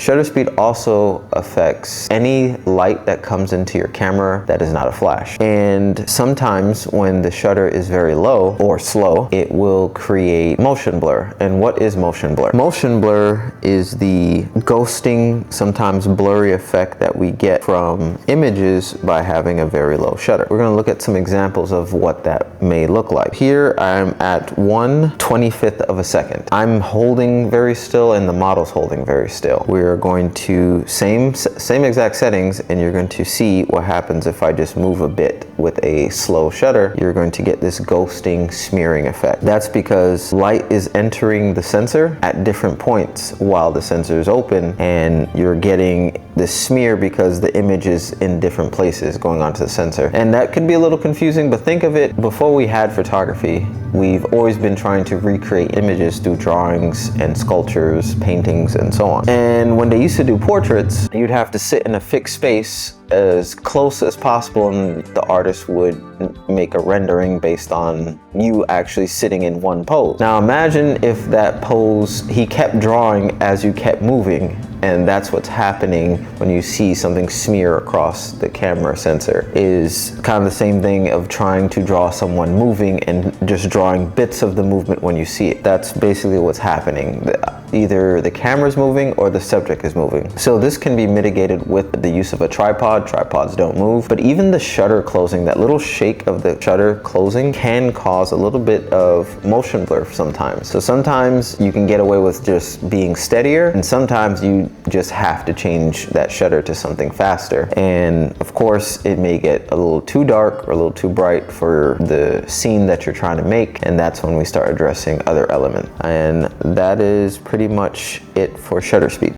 Shutter speed also affects any light that comes into your camera that is not a flash. And sometimes when the shutter is very low or slow, it will create motion blur. And what is motion blur? Motion blur is the ghosting, sometimes blurry effect that we get from images by having a very low shutter. We're going to look at some examples of what that may look like. Here I'm at 1/25th of a second. I'm holding very still and the model's holding very still. We're going to same exact settings, and you're going to see what happens if I just move a bit with a slow shutter. You're going to get this ghosting smearing effect. That's because light is entering the sensor at different points while the sensor is open, and you're getting this smear because the image is in different places going onto the sensor. And that could be a little confusing, but think of it, before we had photography, we've always been trying to recreate images through drawings and sculptures, paintings, and so on. And when they used to do portraits, you'd have to sit in a fixed space as close as possible, and the artist would make a rendering based on you actually sitting in one pose. Now imagine if that pose, he kept drawing as you kept moving, and that's what's happening when you see something smear across the camera sensor. Is kind of the same thing of trying to draw someone moving and just drawing bits of the movement when you see it. That's basically what's happening. Either the camera's moving or the subject is moving. So this can be mitigated with the use of a tripod. Tripods don't move, but even the shutter closing, that little shake of the shutter closing can cause a little bit of motion blur sometimes. So sometimes you can get away with just being steadier, and sometimes you just have to change that shutter to something faster. And of course, it may get a little too dark or a little too bright for the scene that you're trying to make, and that's when we start addressing other elements. And that is pretty much it for shutter speed.